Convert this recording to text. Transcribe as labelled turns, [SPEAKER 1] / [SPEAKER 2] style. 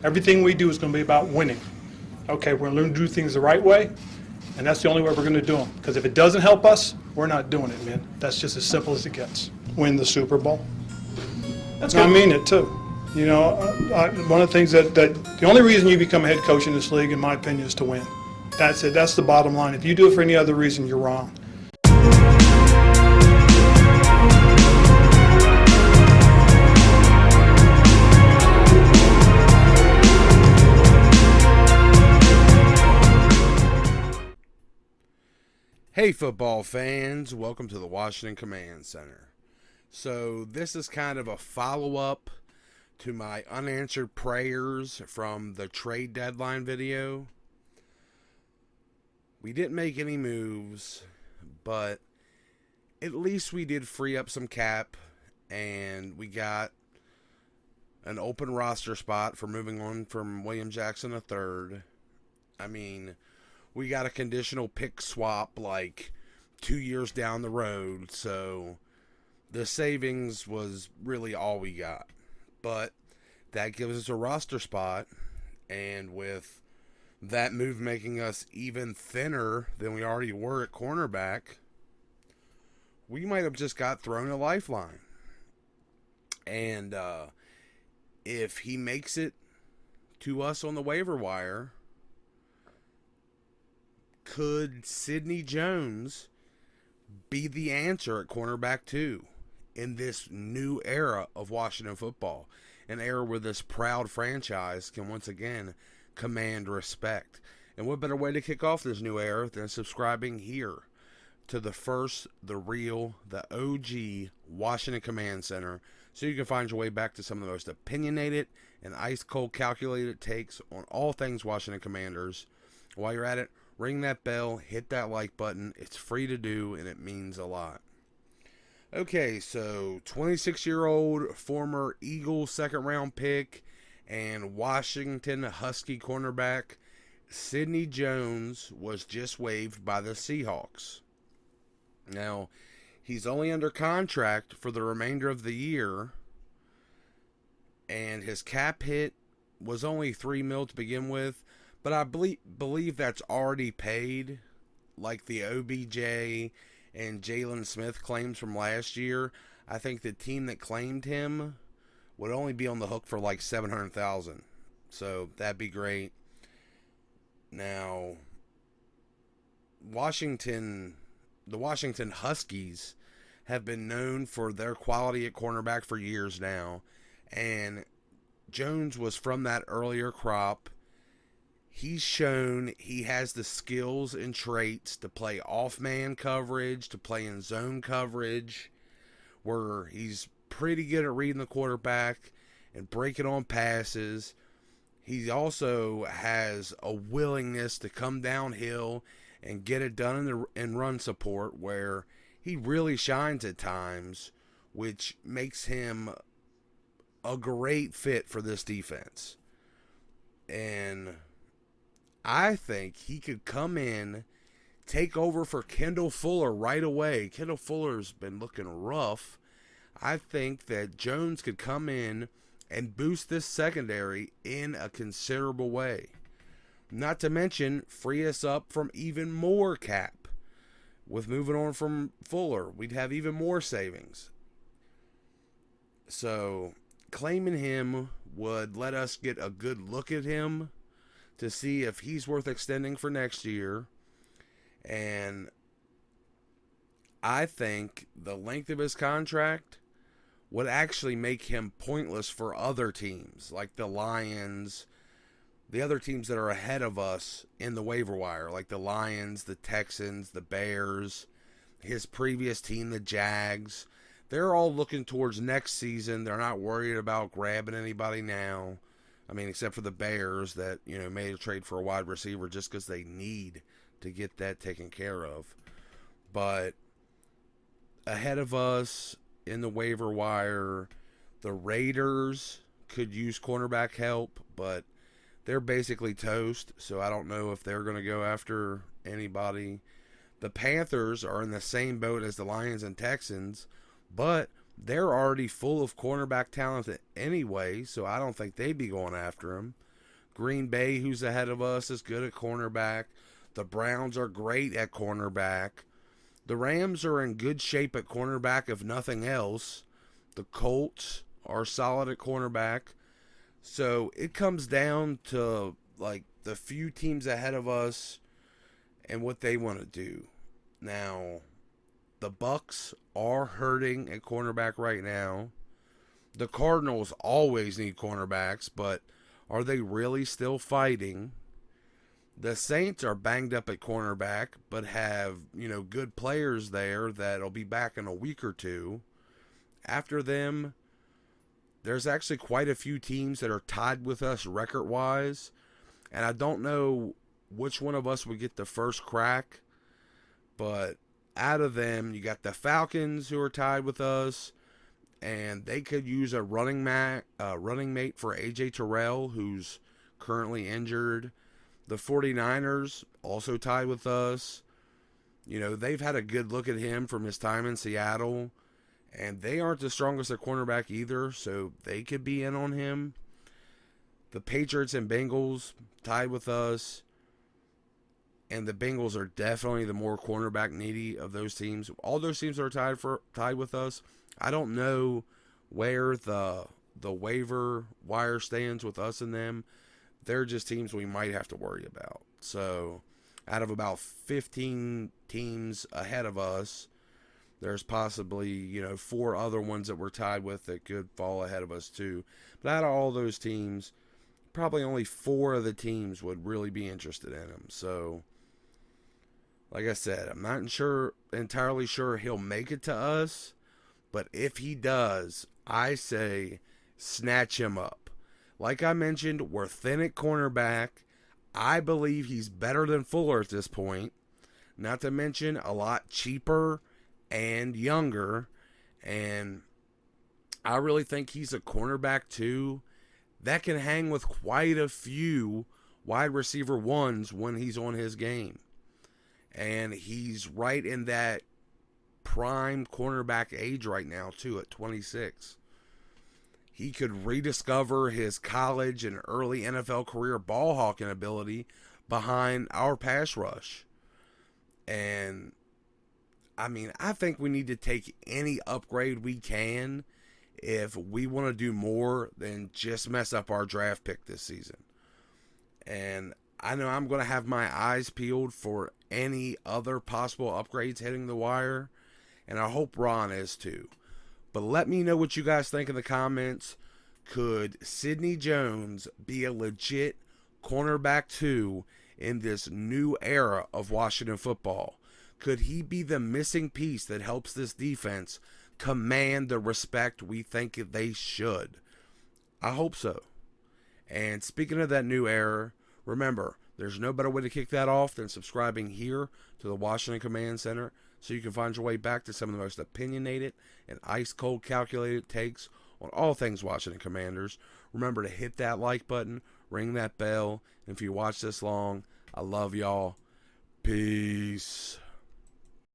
[SPEAKER 1] Everything we do is going to be about winning. Okay, we're going to learn to do things the right way, and that's the only way we're going to do them. Because if it doesn't help us, we're not doing it, man. That's just as simple as it gets. Win the Super Bowl.
[SPEAKER 2] That's
[SPEAKER 1] I
[SPEAKER 2] good.
[SPEAKER 1] mean it too. You know, one of the things that the only reason you become a head coach in this league, in my opinion, is to win. That's it. That's the bottom line. If you do it for any other reason, you're wrong.
[SPEAKER 3] Hey football fans, welcome to the Washington Command Center. So this is kind of a follow-up to my unanswered prayers from the trade deadline video. We didn't make any moves, but at least we did free up some cap, and we got an open roster spot for moving on from William Jackson III. I mean, we got a conditional pick swap like 2 years down the road, so the savings was really all we got. But that gives us a roster spot, and with that move making us even thinner than we already were at cornerback, we might have just got thrown a lifeline. And if he makes it to us on the waiver wire, could Sidney Jones be the answer at cornerback 2 in this new era of Washington football? An era where this proud franchise can once again command respect. And what better way to kick off this new era than subscribing here to the first, the real, the OG Washington Command Center, so you can find your way back to some of the most opinionated and ice-cold calculated takes on all things Washington Commanders. While you're at it, ring that bell, hit that like button. It's free to do, and it means a lot. Okay, so 26-year-old former Eagles second-round pick and Washington Husky cornerback Sidney Jones was just waived by the Seahawks. Now, he's only under contract for the remainder of the year, and his cap hit was only $3 million to begin with. But I believe that's already paid, like the OBJ and Jalen Smith claims from last year. I think the team that claimed him would only be on the hook for like $700,000. So that'd be great. Now, the Washington Huskies have been known for their quality at cornerback for years now, and Jones was from that earlier crop. He's shown he has the skills and traits to play off-man coverage, to play in zone coverage, where he's pretty good at reading the quarterback and breaking on passes. He also has a willingness to come downhill and get it done in run support, where he really shines at times, which makes him a great fit for this defense. And I think he could come in, take over for Kendall Fuller right away. Kendall Fuller's been looking rough. I think that Jones could come in and boost this secondary in a considerable way. Not to mention, free us up from even more cap. With moving on from Fuller, we'd have even more savings. So, claiming him would let us get a good look at him to see if he's worth extending for next year. And I think the length of his contract would actually make him pointless for other teams, like the Lions, the other teams that are ahead of us in the waiver wire, like the Lions, the Texans, the Bears, his previous team, the Jags. They're all looking towards next season. They're not worried about grabbing anybody now. I mean, except for the Bears that, made a trade for a wide receiver just because they need to get that taken care of. But ahead of us in the waiver wire, the Raiders could use cornerback help, but they're basically toast, so I don't know if they're going to go after anybody. The Panthers are in the same boat as the Lions and Texans, but they're already full of cornerback talent anyway, so I don't think they'd be going after him. Green Bay, who's ahead of us, is good at cornerback. The Browns are great at cornerback. The Rams are in good shape at cornerback, if nothing else. The Colts are solid at cornerback. So it comes down to like the few teams ahead of us and what they want to do. Now, the Bucks are hurting at cornerback right now. The Cardinals always need cornerbacks, but are they really still fighting? The Saints are banged up at cornerback, but have, good players there that'll be back in a week or two. After them, there's actually quite a few teams that are tied with us record-wise, and I don't know which one of us would get the first crack, but out of them, you got the Falcons who are tied with us, and they could use a running mate for A.J. Terrell, who's currently injured. The 49ers also tied with us. They've had a good look at him from his time in Seattle, and they aren't the strongest at cornerback either, so they could be in on him. The Patriots and Bengals tied with us, and the Bengals are definitely the more cornerback needy of those teams. All those teams are tied with us. I don't know where the waiver wire stands with us and them. They're just teams we might have to worry about. So, out of about 15 teams ahead of us, there's possibly, 4 other ones that we're tied with that could fall ahead of us too. But out of all those teams, probably only 4 of the teams would really be interested in him. So, like I said, I'm not entirely sure he'll make it to us. But if he does, I say snatch him up. Like I mentioned, we're thin at cornerback. I believe he's better than Fuller at this point. Not to mention a lot cheaper and younger. And I really think he's a cornerback too that can hang with quite a few wide receiver ones when he's on his game. And he's right in that prime cornerback age right now too at 26. He could rediscover his college and early NFL career ball hawking ability behind our pass rush. And I think we need to take any upgrade we can if we want to do more than just mess up our draft pick this season. And I know I'm going to have my eyes peeled for any other possible upgrades hitting the wire. And I hope Ron is too. But let me know what you guys think in the comments. Could Sidney Jones be a legit cornerback 2 in this new era of Washington football? Could he be the missing piece that helps this defense command the respect we think they should? I hope so. And speaking of that new era, remember, there's no better way to kick that off than subscribing here to the Washington Command Center, so you can find your way back to some of the most opinionated and ice-cold calculated takes on all things Washington Commanders. Remember to hit that like button, ring that bell, and if you watch this long, I love y'all. Peace.